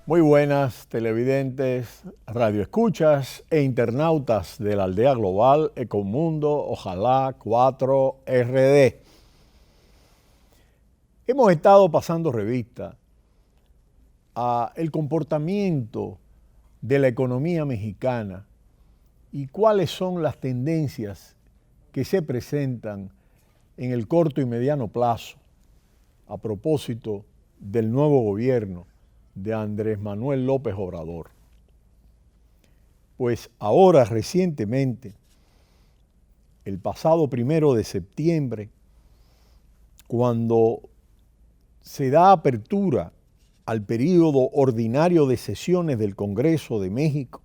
Muy buenas televidentes, radioescuchas e internautas de la aldea global Ecomundo, Ojalá 4RD. Hemos estado pasando revista a el comportamiento de la economía mexicana y cuáles son las tendencias que se presentan en el corto y mediano plazo a propósito del nuevo gobierno de Andrés Manuel López Obrador. Pues ahora recientemente, el pasado 1 de septiembre, cuando se da apertura al período ordinario de sesiones del Congreso de México,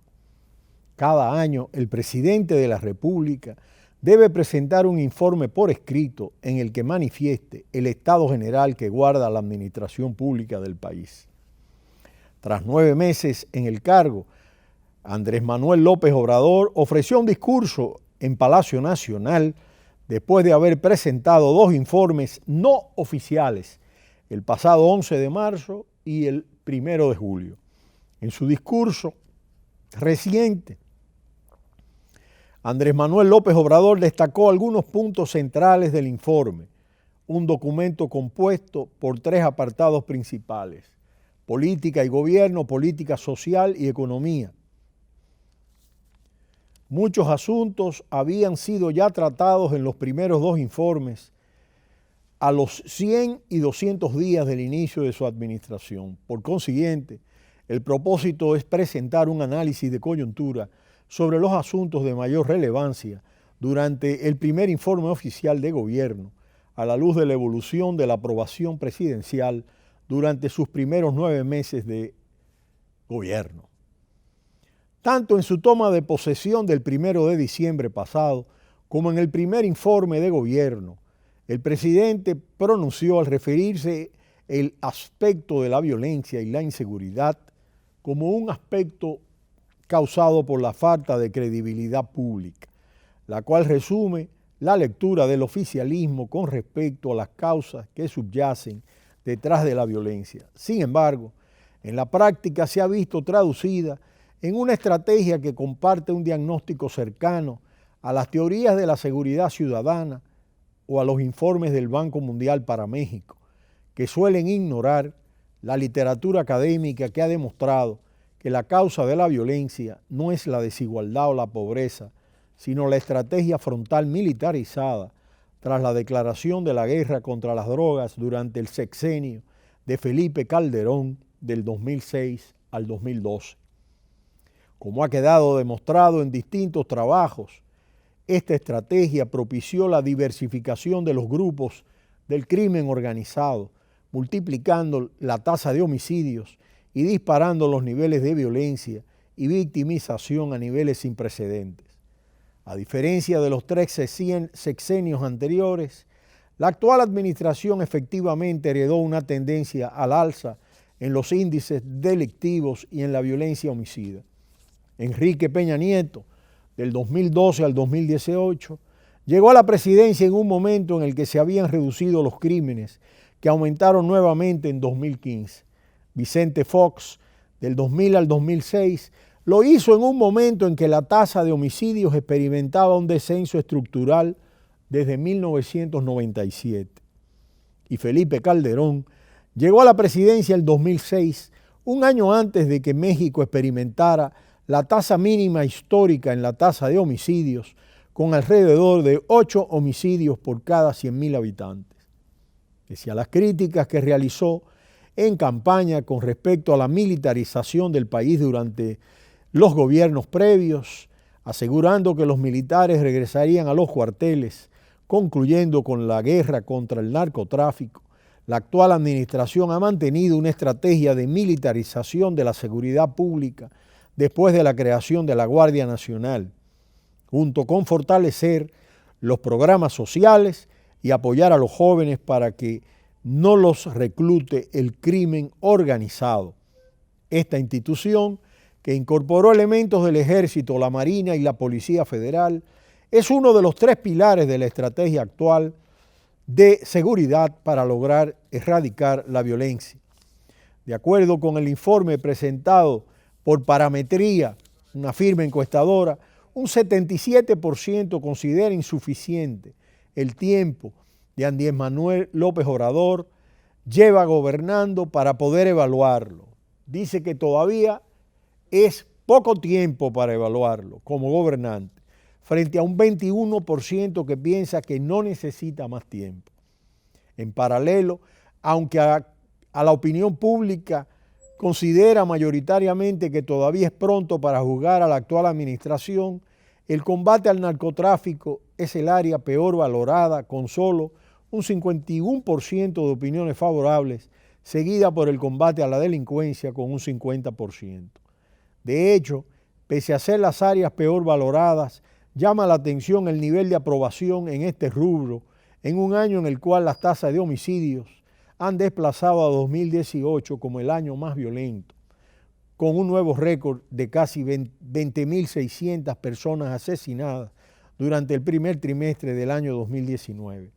cada año el presidente de la República debe presentar un informe por escrito en el que manifieste el estado general que guarda la administración pública del país. Tras 9 meses en el cargo, Andrés Manuel López Obrador ofreció un discurso en Palacio Nacional después de haber presentado 2 informes no oficiales, el pasado 11 de marzo y el 1 de julio. En su discurso reciente, Andrés Manuel López Obrador destacó algunos puntos centrales del informe, un documento compuesto por 3 apartados principales: política y gobierno, política social y economía. Muchos asuntos habían sido ya tratados en los primeros 2 informes a los 100 y 200 días del inicio de su administración. Por consiguiente, el propósito es presentar un análisis de coyuntura sobre los asuntos de mayor relevancia durante el primer informe oficial de gobierno, a la luz de la evolución de la aprobación presidencial durante sus primeros 9 meses de gobierno. Tanto en su toma de posesión del 1 de diciembre pasado, como en el primer informe de gobierno, el presidente pronunció al referirse el aspecto de la violencia y la inseguridad como un aspecto causado por la falta de credibilidad pública, la cual resume la lectura del oficialismo con respecto a las causas que subyacen detrás de la violencia. Sin embargo, en la práctica se ha visto traducida en una estrategia que comparte un diagnóstico cercano a las teorías de la seguridad ciudadana o a los informes del Banco Mundial para México, que suelen ignorar la literatura académica que ha demostrado que la causa de la violencia no es la desigualdad o la pobreza, sino la estrategia frontal militarizada tras la declaración de la guerra contra las drogas durante el sexenio de Felipe Calderón del 2006 al 2012. Como ha quedado demostrado en distintos trabajos, esta estrategia propició la diversificación de los grupos del crimen organizado, multiplicando la tasa de homicidios y disparando los niveles de violencia y victimización a niveles sin precedentes. A diferencia de los 3 sexenios anteriores, la actual administración efectivamente heredó una tendencia al alza en los índices delictivos y en la violencia homicida. Enrique Peña Nieto, del 2012 al 2018, llegó a la presidencia en un momento en el que se habían reducido los crímenes, que aumentaron nuevamente en 2015. Vicente Fox, del 2000 al 2006, lo hizo en un momento en que la tasa de homicidios experimentaba un descenso estructural desde 1997. Y Felipe Calderón llegó a la presidencia en 2006, un año antes de que México experimentara la tasa mínima histórica en la tasa de homicidios, con alrededor de 8 homicidios por cada 100,000 habitantes. Pese a las críticas que realizó en campaña con respecto a la militarización del país durante los gobiernos previos, asegurando que los militares regresarían a los cuarteles, concluyendo con la guerra contra el narcotráfico, la actual administración ha mantenido una estrategia de militarización de la seguridad pública después de la creación de la Guardia Nacional, junto con fortalecer los programas sociales y apoyar a los jóvenes para que no los reclute el crimen organizado. Esta institución, que incorporó elementos del Ejército, la Marina y la Policía Federal, es uno de los 3 pilares de la estrategia actual de seguridad para lograr erradicar la violencia. De acuerdo con el informe presentado por Parametría, una firma encuestadora, un 77% considera insuficiente el tiempo de Andrés Manuel López Obrador lleva gobernando para poder evaluarlo. Dice que todavía es poco tiempo para evaluarlo como gobernante, frente a un 21% que piensa que no necesita más tiempo. En paralelo, aunque a la opinión pública considera mayoritariamente que todavía es pronto para juzgar a la actual administración, el combate al narcotráfico es el área peor valorada, con solo un 51% de opiniones favorables, seguida por el combate a la delincuencia con un 50%. De hecho, pese a ser las áreas peor valoradas, llama la atención el nivel de aprobación en este rubro en un año en el cual las tasas de homicidios han desplazado a 2018 como el año más violento, con un nuevo récord de casi 20.600 personas asesinadas durante el primer trimestre del año 2019.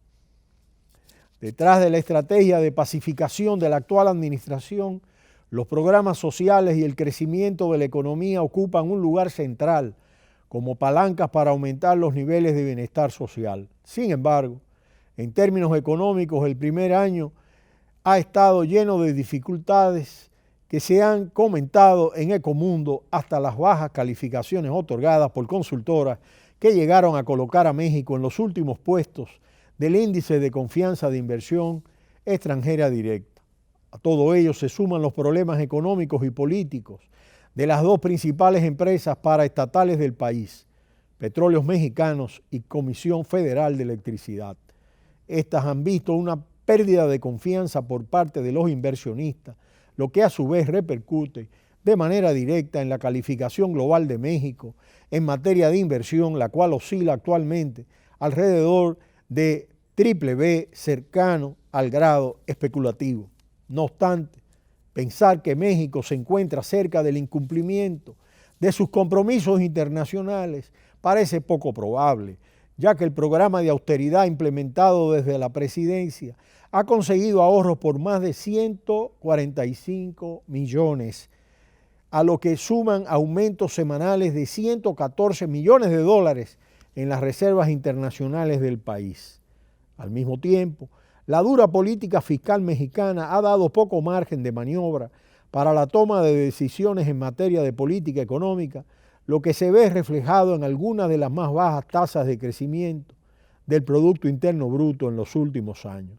Detrás de la estrategia de pacificación de la actual administración, los programas sociales y el crecimiento de la economía ocupan un lugar central como palancas para aumentar los niveles de bienestar social. Sin embargo, en términos económicos, el primer año ha estado lleno de dificultades que se han comentado en Ecomundo, hasta las bajas calificaciones otorgadas por consultoras que llegaron a colocar a México en los últimos puestos del índice de confianza de inversión extranjera directa. A todo ello se suman los problemas económicos y políticos de las dos principales empresas paraestatales del país, Petróleos Mexicanos y Comisión Federal de Electricidad. Estas han visto una pérdida de confianza por parte de los inversionistas, lo que a su vez repercute de manera directa en la calificación global de México en materia de inversión, la cual oscila actualmente alrededor de BBB, cercano al grado especulativo. No obstante, pensar que México se encuentra cerca del incumplimiento de sus compromisos internacionales parece poco probable, ya que el programa de austeridad implementado desde la presidencia ha conseguido ahorros por más de 145 millones, a lo que suman aumentos semanales de 114 millones de dólares en las reservas internacionales del país. Al mismo tiempo, la dura política fiscal mexicana ha dado poco margen de maniobra para la toma de decisiones en materia de política económica, lo que se ve reflejado en algunas de las más bajas tasas de crecimiento del Producto Interno Bruto en los últimos años.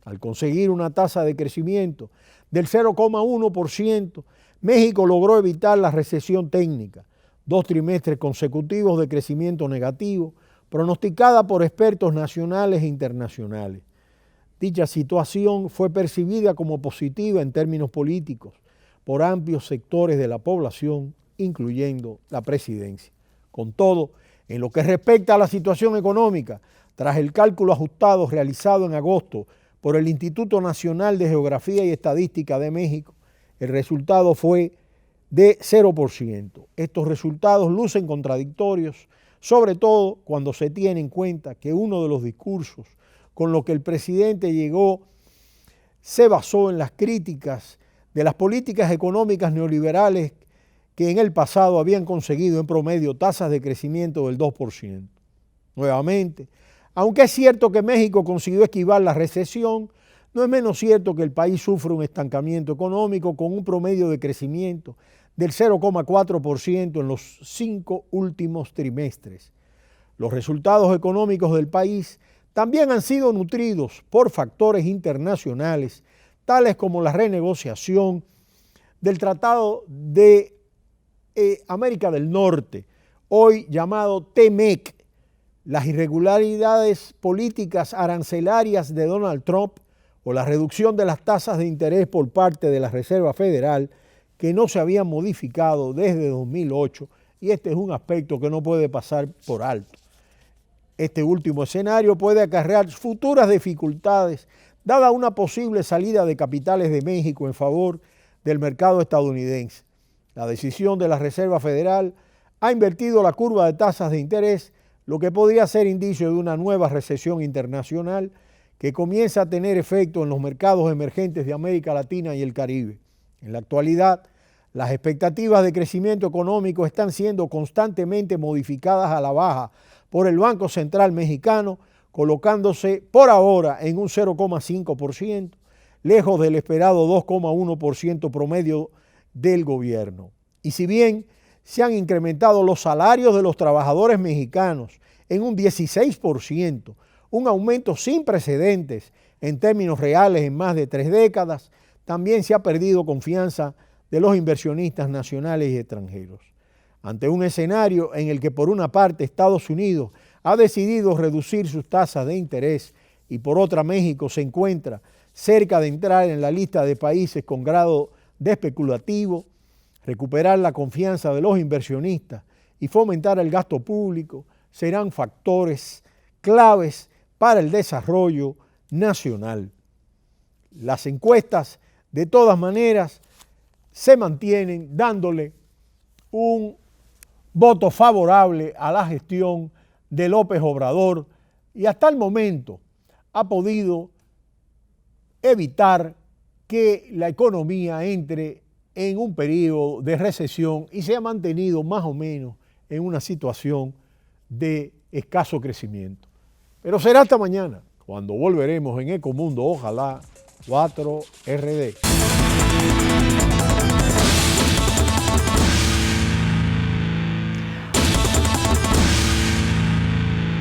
Al conseguir una tasa de crecimiento del 0,1%, México logró evitar la recesión técnica, 2 trimestres consecutivos de crecimiento negativo, pronosticada por expertos nacionales e internacionales. Dicha situación fue percibida como positiva en términos políticos por amplios sectores de la población, incluyendo la presidencia. Con todo, en lo que respecta a la situación económica, tras el cálculo ajustado realizado en agosto por el Instituto Nacional de Geografía y Estadística de México, el resultado fue de 0%. Estos resultados lucen contradictorios, sobre todo cuando se tiene en cuenta que uno de los discursos con los que el presidente llegó se basó en las críticas de las políticas económicas neoliberales que en el pasado habían conseguido en promedio tasas de crecimiento del 2%. Nuevamente, aunque es cierto que México consiguió esquivar la recesión, no es menos cierto que el país sufre un estancamiento económico con un promedio de crecimiento del 0,4% en los 5 últimos trimestres. Los resultados económicos del país también han sido nutridos por factores internacionales, tales como la renegociación del Tratado de América del Norte, hoy llamado TEMEC, las irregularidades políticas arancelarias de Donald Trump o la reducción de las tasas de interés por parte de la Reserva Federal, que no se habían modificado desde 2008, y este es un aspecto que no puede pasar por alto. Este último escenario puede acarrear futuras dificultades, dada una posible salida de capitales de México en favor del mercado estadounidense. La decisión de la Reserva Federal ha invertido la curva de tasas de interés, lo que podría ser indicio de una nueva recesión internacional que comienza a tener efecto en los mercados emergentes de América Latina y el Caribe. En la actualidad, las expectativas de crecimiento económico están siendo constantemente modificadas a la baja por el Banco Central Mexicano, colocándose por ahora en un 0,5%, lejos del esperado 2,1% promedio del gobierno. Y si bien se han incrementado los salarios de los trabajadores mexicanos en un 16%, un aumento sin precedentes en términos reales en más de 3 décadas, también se ha perdido confianza de los inversionistas nacionales y extranjeros. Ante un escenario en el que por una parte Estados Unidos ha decidido reducir sus tasas de interés y por otra México se encuentra cerca de entrar en la lista de países con grado de especulativo, recuperar la confianza de los inversionistas y fomentar el gasto público serán factores claves para el desarrollo nacional. Las encuestas, de todas maneras, se mantienen dándole un voto favorable a la gestión de López Obrador y hasta el momento ha podido evitar que la economía entre en un periodo de recesión y se ha mantenido más o menos en una situación de escaso crecimiento. Pero será hasta mañana, cuando volveremos en Ecomundo, ojalá, 4RD.